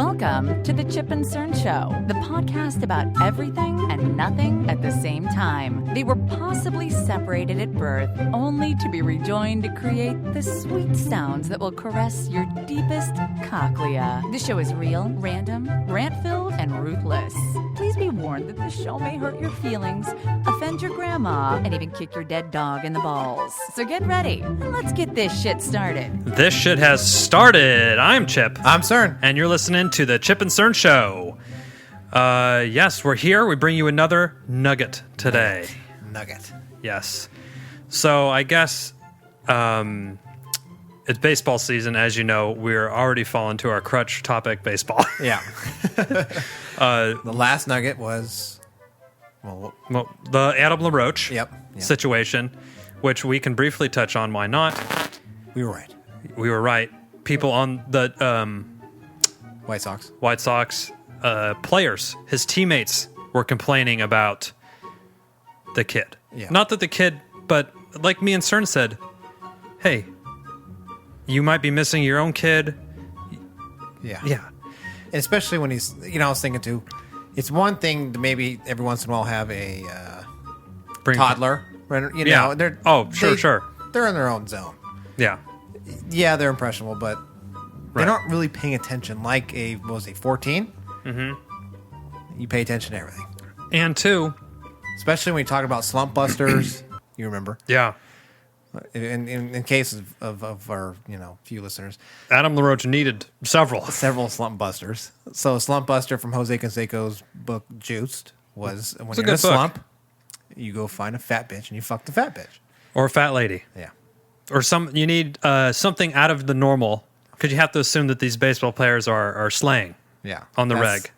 Welcome to the Chip and Cern Show, the podcast about everything and nothing at the same time. They were possibly separated at birth, only to be rejoined to create the sweet sounds that will caress your deepest cochlea. The show is real, random, rant-filled, and ruthless. Please be warned that the show may hurt your feelings, offend your grandma, and even kick your dead dog in the balls. So get ready, and let's get this shit started. This shit has started. I'm Chip. I'm Cern. And you're listening to the Chip and Cern Show. Yes, we're here. We bring you another Nugget today. Nugget. Yes. So I guess it's baseball season. As you know, we're already falling to our crutch topic, baseball. Yeah. The last Nugget was... Well, the Adam LaRoche Yep. situation, which we can briefly touch on. Why not? We were right. We were right. People on the... White Sox. White Sox players, his teammates were complaining about the kid. Yeah. Not that the kid, but like me and Cern said, hey, you might be missing your own kid. Yeah. Yeah. And especially when he's... I was thinking too, it's one thing to maybe every once in a while have a toddler. Yeah. Sure. Sure. They're in their own zone. Yeah. Yeah, they're impressionable, but Right. they're not really paying attention like 14? Mm-hmm. You pay attention to everything. And two, Especially when you talk about slump busters. You remember. yeah, In case of our few listeners, Adam LaRoche needed several. several slump busters. So slump buster from Jose Canseco's book Juiced was when It's a you're in a good book. slump, you go find a fat bitch and you fuck the fat bitch. Or a fat lady. Yeah. Or you need something out of the normal, because you have to assume that these baseball players are slaying. Yeah. On the That's- reg.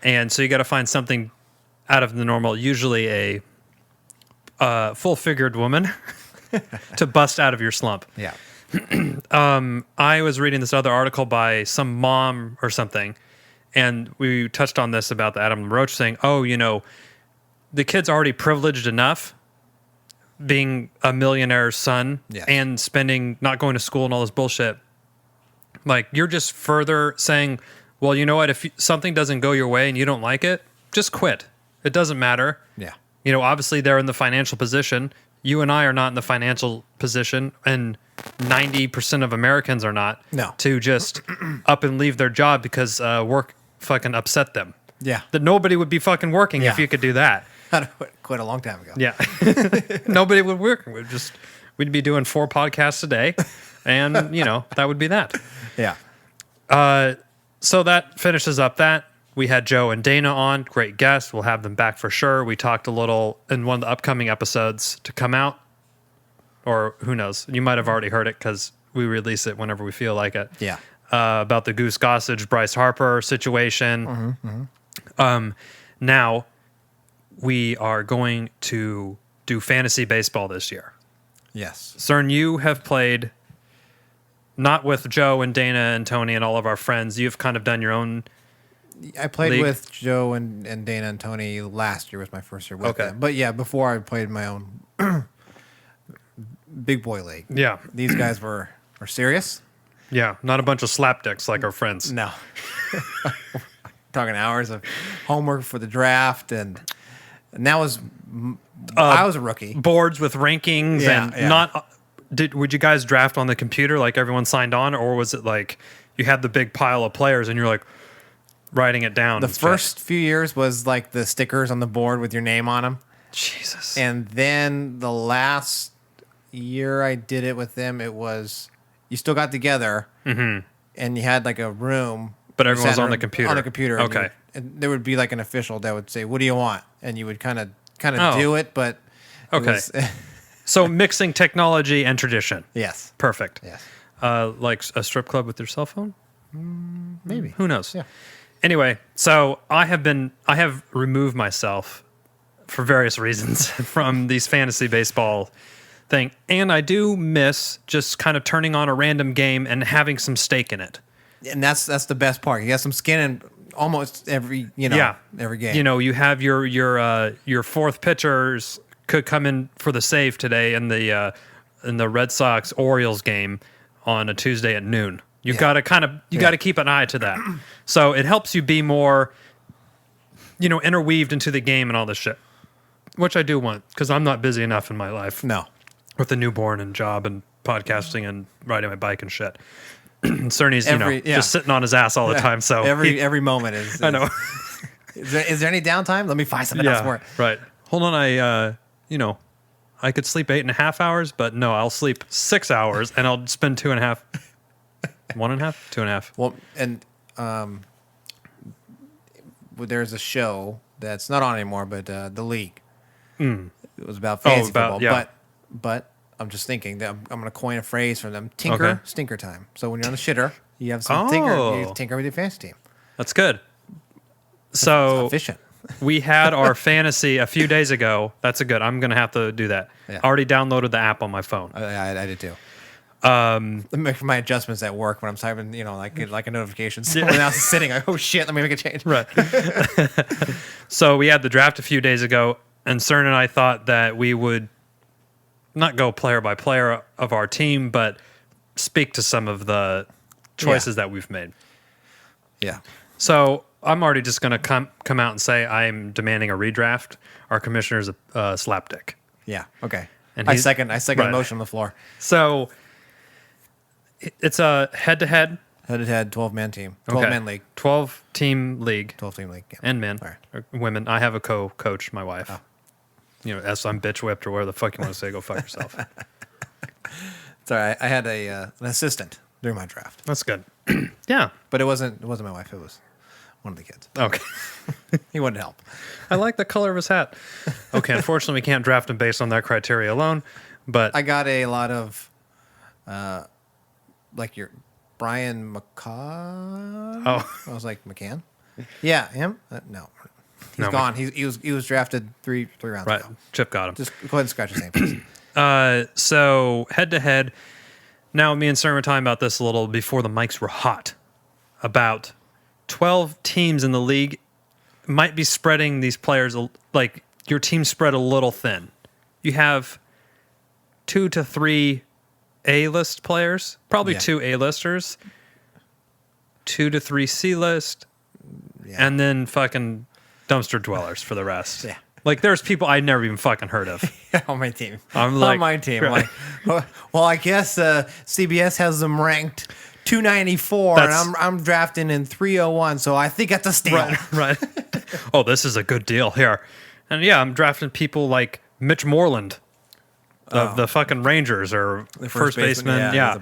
And so you got to find something out of the normal, usually a full-figured woman, to bust out of your slump. Yeah. I was reading this other article by some mom or something, and we touched on this about the Adam LaRoche saying, the kid's already privileged enough being a millionaire's son Yes. and not going to school and all this bullshit. Like, you're just further saying, well, you know what? If something doesn't go your way and you don't like it, just quit. It doesn't matter. Yeah. Obviously they're in the financial position. You and I are not in the financial position, and 90% of Americans are not. No. To just up and leave their job because work fucking upset them. Yeah. That nobody would be fucking working if Yeah. you could do that. I quit a long time ago. Yeah. Nobody would work. We'd be doing 4 podcasts a day, and that would be that. Yeah. So that finishes up that. We had Joe and Dana on, great guests. We'll have them back for sure. We talked a little in one of the upcoming episodes to come out, or who knows? You might have already heard it because we release it whenever we feel like it. Yeah. About the Goose Gossage, Bryce Harper situation. Now we are going to do fantasy baseball this year. Yes. Cern, you have played, not with Joe and Dana and Tony and all of our friends. You've kind of done your own. I played league. with Joe and Dana and Tony last year was my first year with Okay. them. But yeah, before I played my own big boy league. Yeah. These guys were serious. Yeah, not a bunch of slapdicks like our friends. No. Talking hours of homework for the draft, and that was I was a rookie. Boards with rankings Yeah, and yeah. not. Would you guys draft on the computer like everyone signed on, or was it like you had the big pile of players and you're like writing it down? The first few years was like the stickers on the board with your name on them. Jesus. And then the last year I did it with them, it was you still got together and you had like a room. But You everyone's sat in on a- the computer. On the computer. Okay. And there would be like an official that would say, "What do you want?" And you would kind of Oh. do it, but it Okay. was- So mixing technology and tradition. yes. Perfect. Yes. Like a strip club with your cell phone? Maybe. Who knows? Yeah. Anyway, so I have removed myself for various reasons from these fantasy baseball thing, and I do miss just kind of turning on a random game and having some stake in it. And that's the best part. You got some skin in almost every every game. You have your fourth pitchers could come in for the save today in the Red Sox Orioles game on a Tuesday at noon. You got to got to keep an eye to that. So it helps you be more, interweaved into the game and all this shit, which I do want because I'm not busy enough in my life. No. With a newborn and job and podcasting and riding my bike and shit. Cerny's, just sitting on his ass all the time. So every moment is. I know. Is there any downtime? Let me find something else for it. Right. Hold on. I could sleep 8.5 hours, but no, I'll sleep 6 hours and I'll spend 2.5. 1.5? 2.5. Well, and there's a show that's not on anymore, but The League. It was about fantasy football. Yeah. But I'm just thinking that I'm going to coin a phrase from them: tinker, stinker time. So when you're on the shitter, you have some tinker. You tinker with your fantasy team. That's good. So it's efficient. We had our fantasy a few days ago. That's a good. I'm going to have to do that. Yeah. I already downloaded the app on my phone. I did too. Let me make my adjustments at work when I'm typing, like a notification. Someone else is sitting. Oh shit! Let me make a change. Right. So we had the draft a few days ago, and Cern and I thought that we would not go player by player of our team, but speak to some of the choices that we've made. Yeah. So I'm already just going to come out and say I'm demanding a redraft. Our commissioner's a slapdick. Yeah. Okay. And I second the right. motion on the floor. So it's a head-to-head. Head-to-head 12-man team. 12-man league. 12-team league. 12-team league. Yeah. And men. All right. Or women. I have a co-coach, my wife. Oh. As I'm bitch whipped or whatever the fuck you want to say, go fuck yourself. It's all right. I had an assistant during my draft. That's good. Yeah. But it wasn't my wife. It was one of the kids. Okay. He wanted help. I like the color of his hat. Okay, unfortunately, we can't draft him based on that criteria alone. But I got a lot of, like your Brian McCaw. Oh. I was like, McCann? Yeah, him? No. He's No, gone. He was drafted three rounds right, ago. Chip got him. Just go ahead and scratch his name. So head to head. Now, me and Cern were talking about this a little before the mics were hot. About 12 teams in the league might be spreading these players, like your team spread a little thin. You have 2 to 3 A-list players, probably 2 A-listers, 2 to 3 C-list, and then fucking dumpster dwellers for the rest. Yeah. Like, there's people I never even fucking heard of. On my team. I'm like, on my team. Right. Like, well, I guess CBS has them ranked 294, and I'm drafting in 301, so I think that's a steal. Right. Oh, this is a good deal here. And yeah, I'm drafting people like Mitch Moreland of the fucking Rangers or the first baseman. Yeah.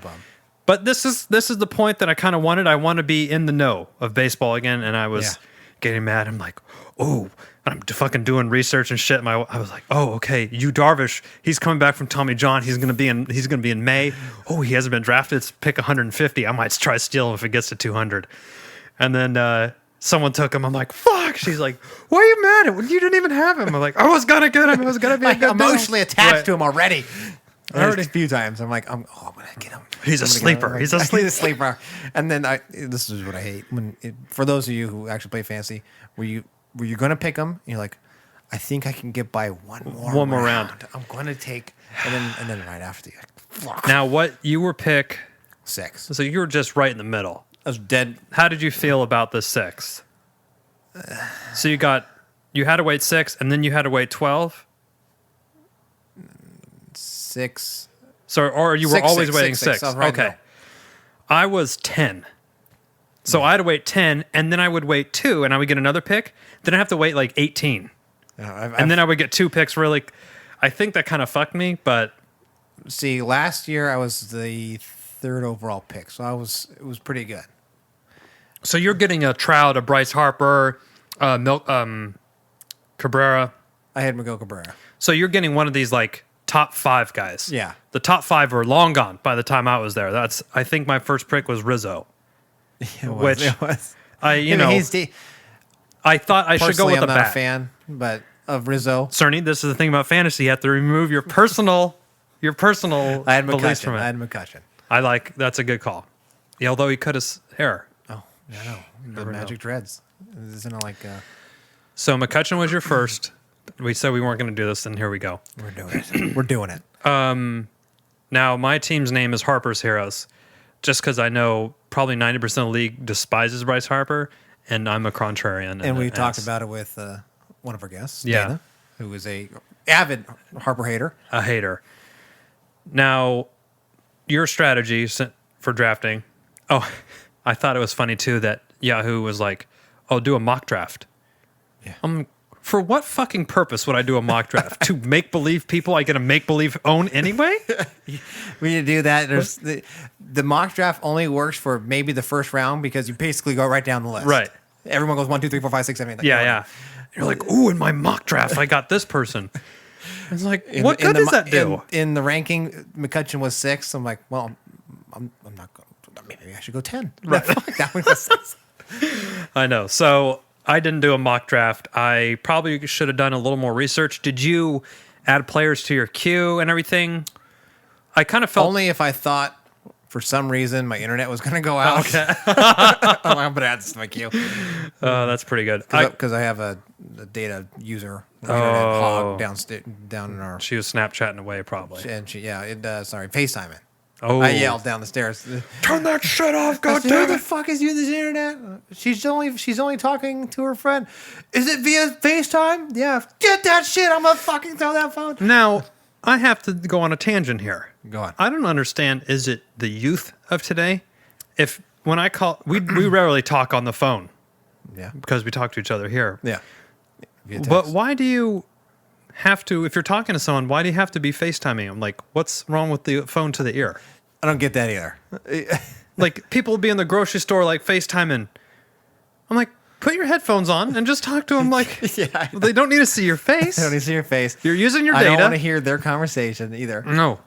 But this is the point that I kind of wanted. I want to be in the know of baseball again, and I was getting mad. I'm like, oh, I'm fucking doing research and shit. I was like, oh, okay, Yu Darvish, he's coming back from Tommy John. He's gonna be in May. Oh, he hasn't been drafted. It's pick 150. I might try to steal him if it gets to 200. And then someone took him. I'm like, fuck. She's like, why are you mad at him? You didn't even have him. I'm like, I was gonna get him. It was gonna be a good emotionally attached to him already. I heard a few times. I'm like, I'm gonna get him. He's a sleeper. He's a sleeper. And then this is what I hate. For those of you who actually play fantasy, were you going to pick him? And you're like, I think I can get by one more round. I'm going to take, and then right after you. Like, now, what you were pick 6. So you were just right in the middle. I was dead. How did you feel about the 6? So you had to wait 6, and then you had to wait 12. 6. So, or you were always waiting 6. Right okay. now. I was 10. So I had to wait 10, and then I would wait 2, and I would get another pick. Then I'd have to wait like 18. And then I would get 2 picks really. I think that kind of fucked me, but. See, last year I was the 3rd overall pick, so it was pretty good. So you're getting a Trout, a Bryce Harper, Cabrera. I had Miguel Cabrera. So you're getting one of these like top 5 guys. Yeah. The top 5 were long gone by the time I was there. I think my first pick was Rizzo. It was. I thought I should go with I'm a not bat. a fan, but of Rizzo. Cerny, this is the thing about fantasy. You have to remove your personal I had beliefs from it. I had McCutcheon. I like that's a good call. Yeah, although he cut his hair. Oh, I know. The magic dreads. Isn't it like... So McCutcheon was your first. We said we weren't going to do this, and here we go. We're doing it. We're doing it. Now, my team's name is Harper's Heroes, just because I know probably 90% of the league despises Bryce Harper, and I'm a contrarian. And we talked about it with one of our guests, Yeah. Dana, who is a avid Harper hater. A hater. Now, your strategy for drafting. Oh, I thought it was funny too that Yahoo was like, "Oh, do a mock draft." Yeah. For what fucking purpose would I do a mock draft? To make believe people I get a make believe own anyway? We need to do that. There's the mock draft only works for maybe the first round because you basically go right down the list. Right. Everyone goes 1, 2, 3, 4, 5, 6, 7, 8. Yeah. You're like, ooh, in my mock draft, I got this person. It's like, what good does that do? In the ranking, McCutcheon was 6. I'm like, well, I'm not going. Maybe I should go 10. Right. That one was 6. I know. So I didn't do a mock draft. I probably should have done a little more research. Did you add players to your queue and everything? I kind of felt Only if I thought for some reason my internet was going to go out. Okay. I'm going to add this to my queue That's pretty good. because I have a data user internet hog down in our. She was Snapchatting away probably. And FaceTiming. Oh, I yelled down the stairs. turn that shit off, Who goddammit. the fuck is using this internet? She's only talking to her friend. Is it via FaceTime? Yeah. Get that shit. I'm gonna fucking throw that phone. Now, I have to go on a tangent here. Go on. I don't understand. Is it the youth of today? If when I call, we rarely talk on the phone Yeah. because we talk to each other here. Yeah. Via But text. why do you have to, if you're talking to someone, why do you have to be FaceTiming them? Like, what's wrong with the phone to the ear? I don't get that either. Like, people will be in the grocery store, like, FaceTiming. I'm like, put your headphones on and just talk to them. Like, Yeah. they don't need to see your face. I don't need to see your face. You're using your I data. don't want to hear their conversation either. No.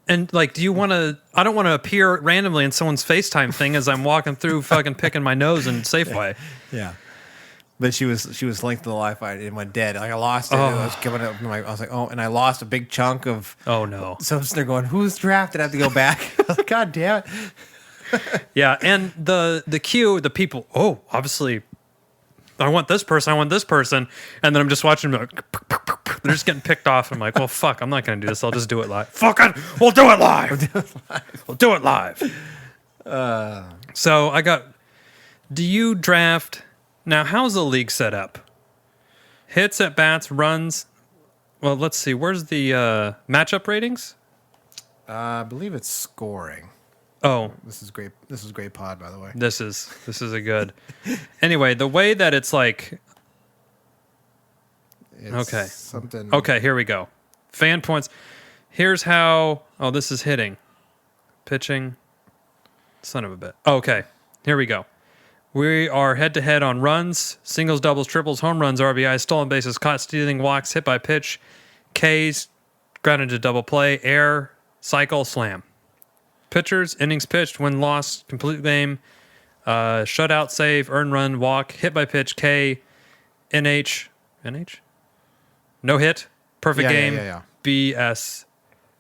And, like, do you want to, I don't want to appear randomly in someone's FaceTime thing as I'm walking through fucking picking my nose in Safeway. Yeah. But she was linked to the Wi-Fi and it went dead. Like I lost it. I was coming up. I was like, oh, and I lost a big chunk of. Oh, no. So they're going, who's drafted? I have to go back. I was like, God damn it. Yeah, and the queue, the people, oh, obviously, I want this person, and then I'm just watching them, like, they're just getting picked off. I'm like, well, fuck, I'm not going to do this. I'll just do it live. Fuck it, we'll do it live. We'll do it live. So do you draft, now how's the league set up? Hits, at bats, runs, well, let's see, where's the matchup ratings? I believe it's scoring. Oh, This is great. This is great pod, by the way. This is a good. Anyway, the way that it's like. It's Okay. Something. Okay, here we go. Fan points. Here's how. Oh, this is hitting, pitching. Son of a bit. Okay, here we go. We are head to head on runs, singles, doubles, triples, home runs, RBIs, stolen bases, caught stealing, walks, hit by pitch, Ks, grounded to double play, air, cycle, slam. Pitchers, innings pitched, win, loss, complete game, shutout, save, earn run, walk, hit by pitch, K, NH, no hit, perfect game, Yeah. BS,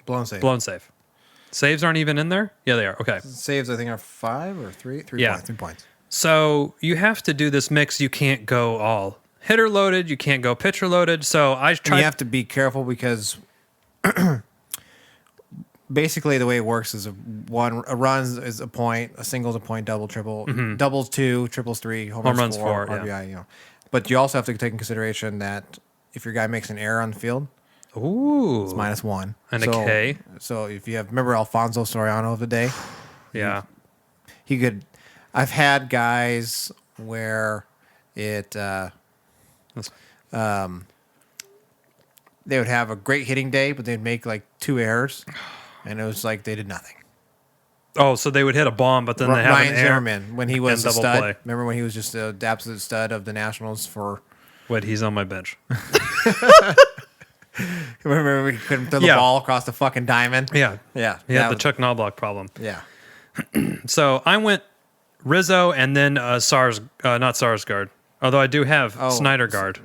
Blown save. blown save. Saves aren't even in there? Yeah, they are. Okay. Saves, I think, are 5 or 3. 3 Yeah. points. 3 points. So you have to do this mix. You can't go all hitter loaded. You can't go pitcher loaded. So I And tried. you have to be careful because basically the way it works is a run is a point, a single's a point, double, triple, doubles 2, triples 3, home runs 4, yeah. RBI. You know, but you also have to take in consideration that if your guy makes an error on the field, Ooh. it's -1 And a K. So if you remember Alfonso Soriano of the day, Yeah. he could. I've had guys where it. They would have a great hitting day, but they'd make like 2 errors, and it was like they did nothing. Oh, so they would hit a bomb, but then they have Ryan an error. Zimmerman, when he was a double stud, play. remember when he was just the absolute stud of the Nationals for. Wait, he's on my bench. Remember when he couldn't throw the Yeah. ball across the fucking diamond? Yeah. Yeah. He had that the was- Chuck Knobloch problem. Yeah. So I went Rizzo and then not Sarsgaard. Although I do have Snyder guard.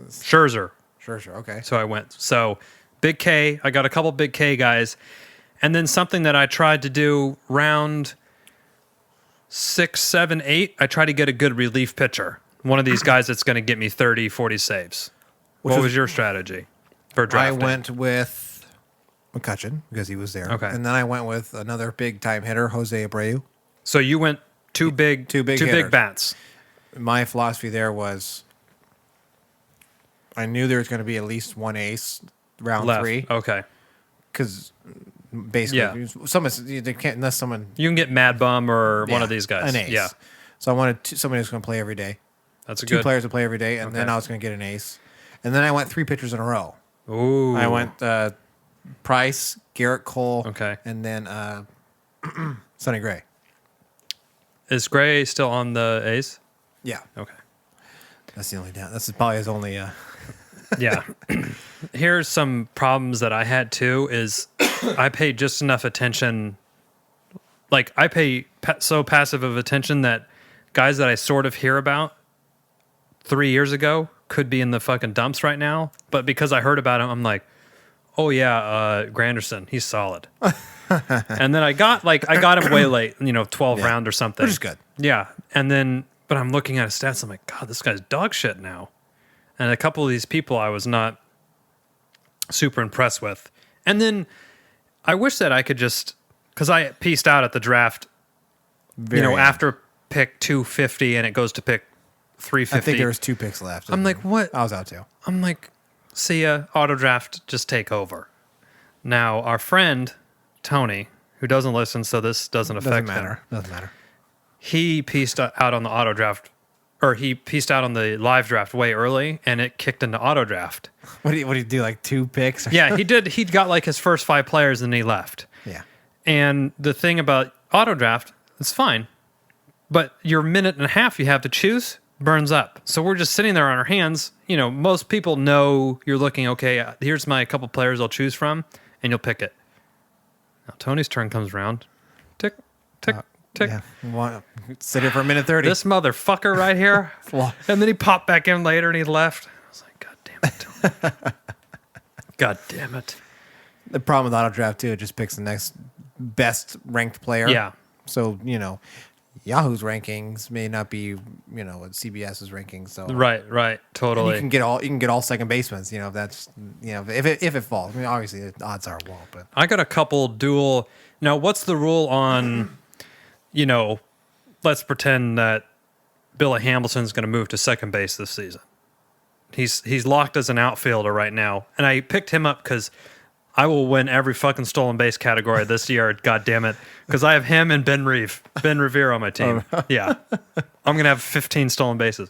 Scherzer. Sure. Okay. So I went. So big K. I got a couple big K guys. And then something that I tried to do round 6, 7, 8, I tried to get a good relief pitcher. One of these guys that's going to get me 30, 40 saves. What was your strategy for drafting? I went with McCutcheon because he was there. Okay. And then I went with another big time hitter, Jose Abreu. So you went two big hitters. bats. My philosophy there was, I knew there was going to be at least one ace round Left. 3. Okay. Because basically, someone they can't unless someone You can get Mad Bum or one of these guys. an ace. Yeah. So I wanted somebody who's going to play every day. That's a Two good. players to play every day, and then Okay. I was going to get an ace. And then I went 3 pitchers in a row. Ooh. I went Price, Garrett Cole, Okay. and then Sonny Gray. Is Gray still on the A's? Yeah, Okay. that's the only down. That's probably his only. Yeah. Here's some problems that I had too is I pay just enough attention. Like I pay so passive of attention that guys that I sort of hear about 3 years ago could be in the fucking dumps right now. But because I heard about him, I'm like, oh yeah, Granderson, he's solid. And then I got him way late, 12th round or something. Which is good. Yeah. And then, but I'm looking at his stats. I'm like, God, this guy's dog shit now. And a couple of these people I was not super impressed with. And then I wish that I could just, because I pieced out at the draft, after pick 250 and it goes to pick 350. I think there was 2 picks left. I'm like, what? I was out too. I'm like, see ya, auto draft, just take over. Now, our friend, Tony, who doesn't listen, so this doesn't affect him. Doesn't matter. He pieced out on the auto draft, or he pieced out on the live draft way early, and it kicked into auto draft. What do you do? Like 2 picks? Yeah, he did. He got like his first 5 players, and he left. Yeah. And the thing about auto draft, it's fine, but your minute and a half you have to choose burns up. So we're just sitting there on our hands. Most people know you're looking, okay, here's my couple players I'll choose from, and you'll pick it. Now Tony's turn comes around. Tick, tick, tick. Yeah. Sit here for a minute 30. This motherfucker right here. And then he popped back in later and he left. I was like, God damn it, Tony. God damn it. The problem with auto draft too, it just picks the next best ranked player. Yeah. So, Yahoo's rankings may not be, what CBS's rankings. So Right, totally. And you can get all second basemen, if that's if it falls. I mean, obviously the odds are well, but I got a couple dual. Now, what's the rule on, let's pretend that Billy Hamilton's going to move to second base this season. He's locked as an outfielder right now, and I picked him up because I will win every fucking stolen base category this year. God damn it, because I have him and Ben Revere on my team. Yeah, I'm gonna have 15 stolen bases.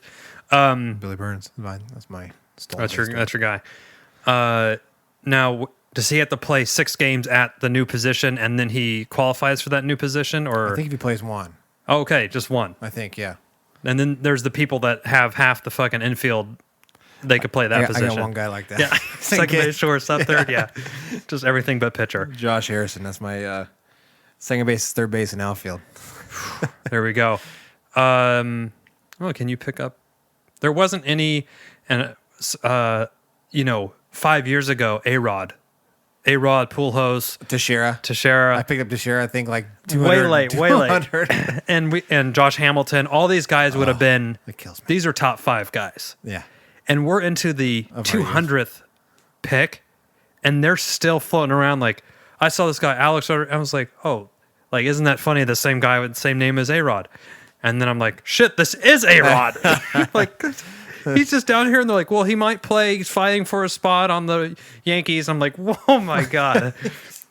Billy Burns, that's my stolen base That's your guy. Now, does he have to play 6 games at the new position and then he qualifies for that new position, or? I think if he plays 1. Oh, okay, just 1. I think, yeah. And then there's the people that have half the fucking infield. They could play that position. I got one guy like that. Yeah, second base, shortstop, third. Yeah, just everything but pitcher. Josh Harrison. That's my second base, third base, and outfield. There we go. Can you pick up? There wasn't any, and 5 years ago, A-Rod, Pujols, Teixeira. I picked up Teixeira. I think like 200, way late. and Josh Hamilton. All these guys would have been. That kills me. These are top 5 guys. Yeah. And we're into the 200th pick, and they're still floating around. Like, I saw this guy, Alex, I was like, oh, like, isn't that funny? The same guy with the same name as A-Rod. And then I'm like, shit, this is A-Rod. Like, he's just down here, and they're like, well, he might play. He's fighting for a spot on the Yankees. I'm like, oh, my God.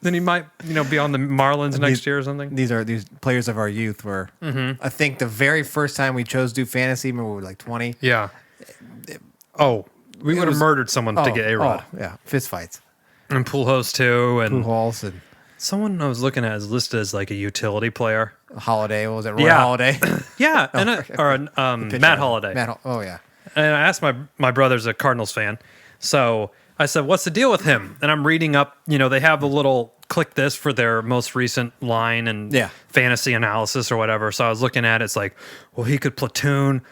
Then he might, be on the Marlins next year or something. These players of our youth were, I think the very first time we chose to do fantasy, remember we were like 20? Yeah. We would have murdered someone to get A-Rod. Oh, yeah, fist fights. And Pujols too. And Pujols and someone I was looking at is listed as like a utility player. Holiday. What was it? Roy Holiday? Yeah. Matt Holiday. Oh, yeah. And I asked my brother's a Cardinals fan. So I said, what's the deal with him? And I'm reading up, they have the little click this for their most recent line and fantasy analysis or whatever. So I was looking at it. It's like, well, he could platoon.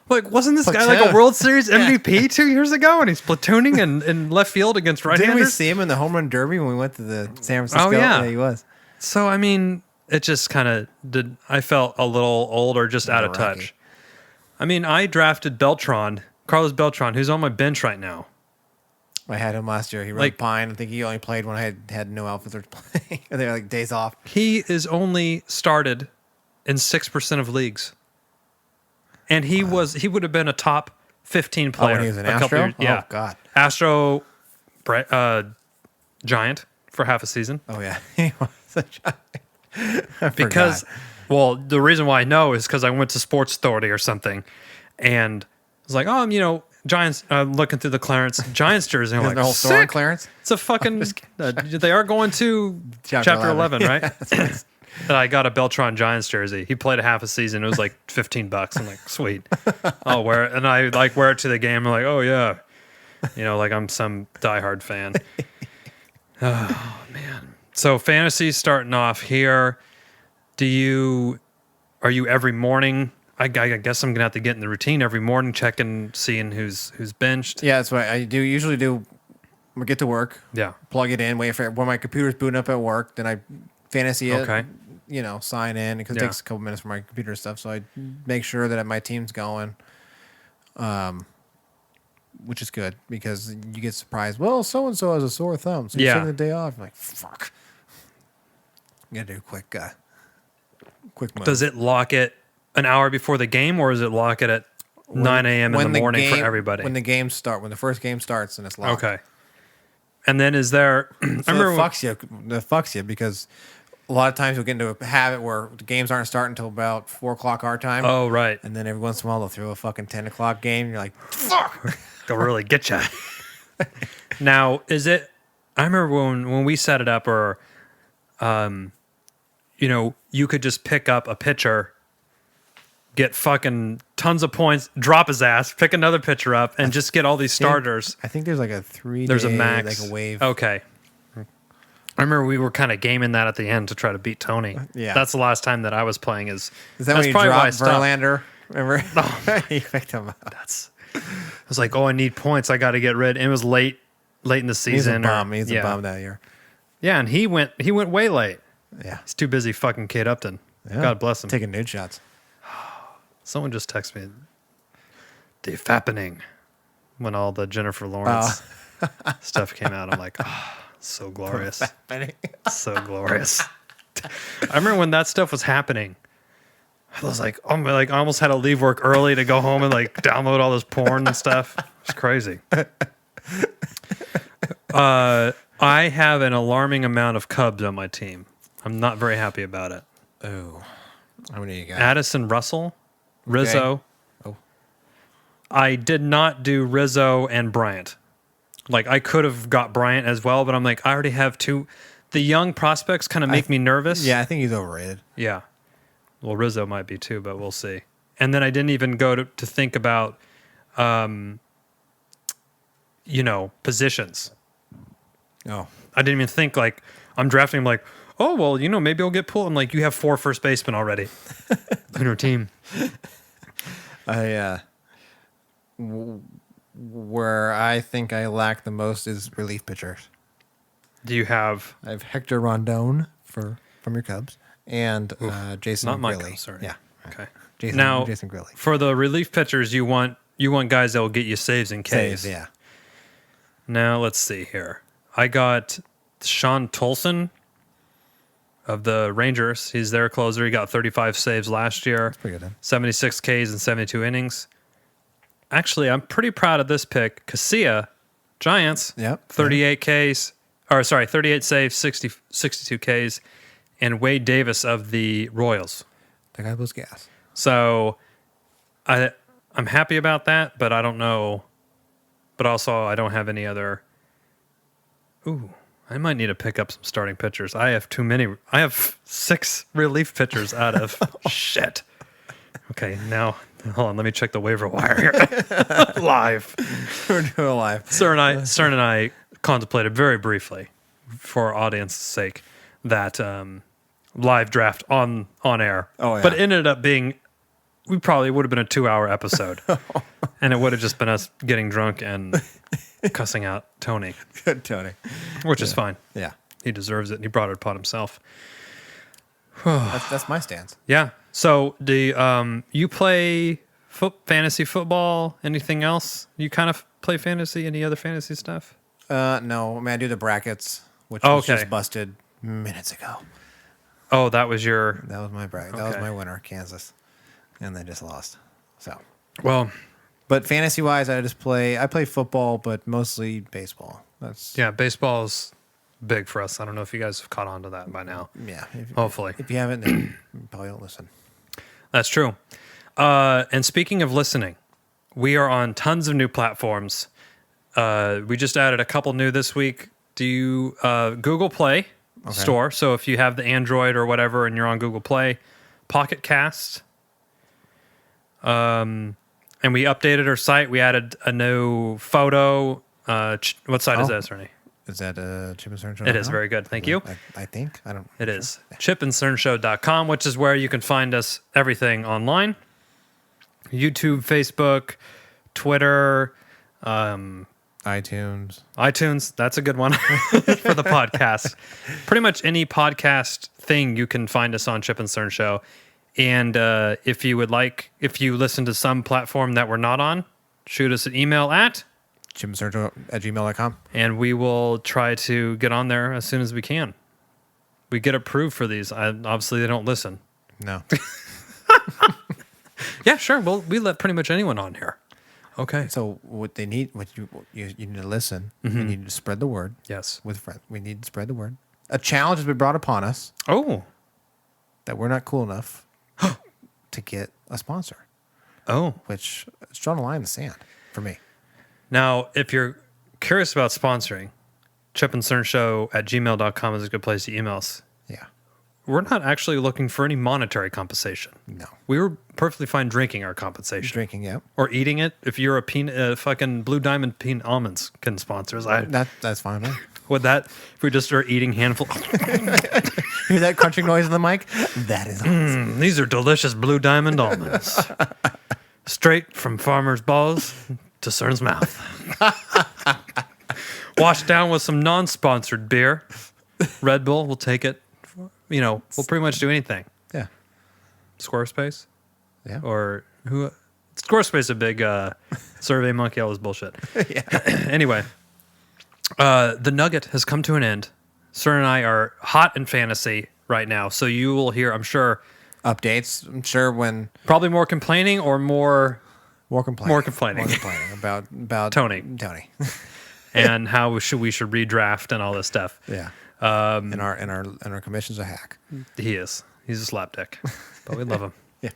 Like, wasn't this guy like a World Series MVP 2 years ago? And he's platooning in left field against right-handers? Didn't we see him in the home run derby when we went to the San Francisco? Oh, yeah. Yeah, he was. So, I mean, it just kind of did. I felt a little old or just out of touch. I mean, I drafted Carlos Beltran, who's on my bench right now. I had him last year. He rode Pine. I think he only played when I had no outfielders playing. They were like days off. He is only started in 6% of leagues. And he would have been a top 15 player. When he was an a couple Astro? years- yeah. Oh, God. Astro Giant for half a season. Oh, yeah. He was a giant. I Because, forgot. well, the reason why I know is because I went to Sports Authority or something, and I was like, oh, Giants, looking through the Clarence Giants jersey. And I'm Isn't like, the whole store on sick. clearance? It's a fucking, they are going to chapter 11, right? And I got a Beltron Giants jersey. He played a half a season. It was like $15. I'm like, sweet. I'll wear it. And I wear it to the game. I'm like, oh yeah. Like I'm some diehard fan. Oh man. So fantasy's starting off here. Are you every morning? I guess I'm gonna have to get in the routine every morning, checking, seeing who's benched. Yeah, that's what I do. Usually do. We get to work. Yeah. Plug it in. Wait for when my computer's booting up at work. Then I fantasy it. Okay. Sign in because it takes a couple minutes for my computer and stuff. So I make sure that my team's going, which is good because you get surprised. Well, so and so has a sore thumb, so you're taking the day off. I'm like, fuck. You gotta do a quick move. Does it lock it an hour before the game, or does it lock it at 9 a.m. in the morning for everybody? When the first game starts, and it's locked. Okay. And then is there? I remember That fucks you because a lot of times you'll get into a habit where the games aren't starting until about 4 o'clock our time. Oh, right. And then every once in a while they'll throw a fucking 10 o'clock game. And you're like, fuck. They'll really get you. Now, is it? I remember when we set it up, or, you could just pick up a pitcher, get fucking tons of points, drop his ass, pick another pitcher up, and just get all these starters. I think there's like a 3 There's a day, max, like a wave. Okay. I remember we were kind of gaming that at the end to try to beat Tony. Yeah. That's the last time that I was playing. Is that when you dropped Verlander? Remember? You picked him up. I was like, oh, I need points. I got to get rid. And it was late in the season. He's a bum that year. Yeah, and he went way late. Yeah. He's too busy fucking Kate Upton. Yeah. God bless him. Taking nude shots. Someone just texted me, "The fappening," when all the Jennifer Lawrence stuff came out. I'm like, oh, so glorious. So glorious. I remember when that stuff was happening. I was like, oh my, I almost had to leave work early to go home and download all this porn and stuff. It's crazy. I have an alarming amount of Cubs on my team. I'm not very happy about it. Oh, how many you got? Addison Russell, Rizzo. Okay. Oh, I did not do Rizzo and Bryant. I could have got Bryant as well, but I'm like, I already have two. The young prospects kind of make me nervous. Yeah, I think he's overrated. Yeah. Well, Rizzo might be too, but we'll see. And then I didn't even go to think about, positions. Oh, I didn't even think I'm drafting him oh, well, maybe I'll get pulled. I'm like, you have 4 first basemen already on your team. Where I think I lack the most is relief pitchers. Do you have? I have Hector Rondon from your Cubs and Jason not my Grilli. Cubs, sorry. Yeah. Okay. Jason Grilli. For the relief pitchers, you want guys that will get you saves and Ks. Saves, yeah. Now let's see here. I got Sean Tolson of the Rangers. He's their closer. He got 35 saves last year. That's pretty good. 76 Ks in 72 innings. Actually, I'm pretty proud of this pick. Casilla, Giants. Yep. 38 Ks. 38 saves, 62 Ks. And Wade Davis of the Royals. That guy blows gas. So I'm happy about that, but I don't know. But also, I don't have any other. Ooh, I might need to pick up some starting pitchers. I have too many. I have 6 relief pitchers out of shit. Okay, now hold on. Let me check the waiver wire here. Live. We're doing live. Cern and I contemplated very briefly, for our audience's sake, that live draft on air. Oh, yeah. But it ended up being, we probably would have been a 2-hour episode, and it would have just been us getting drunk and cussing out Tony. Good, Tony. Which is fine. Yeah. He deserves it. And he brought it upon himself. That's my stance. Yeah. So do you play fantasy football? Anything else? You kind of play fantasy? Any other fantasy stuff? No. I mean, I do the brackets, which was just busted minutes ago. Oh, that was your... That was my brag. That was my winner, Kansas. And they just lost. So, Well... But fantasy-wise, I play football, but mostly baseball. Yeah, baseball's big for us. I don't know if you guys have caught on to that by now. Yeah. Hopefully. If you haven't, then you probably don't listen. That's true. And speaking of listening, we are on tons of new platforms. We just added a couple new this week. Do you Google Play Store? So if you have the Android or whatever and you're on Google Play, Pocket Cast. And we updated our site. We added a new photo. What site is that, Cerny? Is that Chip and Cern Show? It is very good. Thank you. I think. I don't. It is chipandcernshow.com, which is where you can find us everything online. YouTube, Facebook, Twitter, iTunes. That's a good one for the podcast. Pretty much any podcast thing you can find us on Chip and Cern Show. And if you listen to some platform that we're not on, shoot us an email at chipandcernshow@gmail.com. And we will try to get on there as soon as we can. We get approved for these. Obviously, they don't listen. No. Yeah, sure. Well, we let pretty much anyone on here. Okay. So what they need, you need to listen. You need to spread the word. Yes. With friends. We need to spread the word. A challenge has been brought upon us. Oh. That we're not cool enough to get a sponsor. Oh. Which it's drawn a line in the sand for me. Now, if you're curious about sponsoring, chipandcernshow@gmail.com is a good place to email us. Yeah. We're not actually looking for any monetary compensation. No. We were perfectly fine drinking our compensation. Drinking, yeah. Or eating it. If you're a fucking Blue Diamond peanut almonds can sponsor us. That's fine, man. Would that, if we just start eating handful. Hear that crunching noise in the mic? That is awesome. These are delicious Blue Diamond almonds. Straight from farmer's balls to Cern's mouth. Washed down with some non-sponsored beer. Red Bull, we'll take it. We'll pretty much do anything. Yeah. Squarespace? Yeah. Or who? Squarespace is a big survey monkey, all this bullshit. Yeah. Anyway, the Nugget has come to an end. Cern and I are hot in fantasy right now, so you will hear, I'm sure, updates. I'm sure when probably more complaining or more complaining. More complaining about Tony. And how we should redraft and all this stuff. Yeah. And our commission's a hack. He is. He's a slapdick, but we love him. Yeah.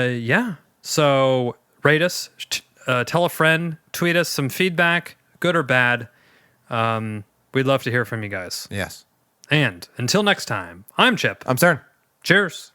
Yeah. So rate us, tell a friend, tweet us some feedback, good or bad. We'd love to hear from you guys. Yes. And until next time, I'm Chip. I'm Cern. Cheers.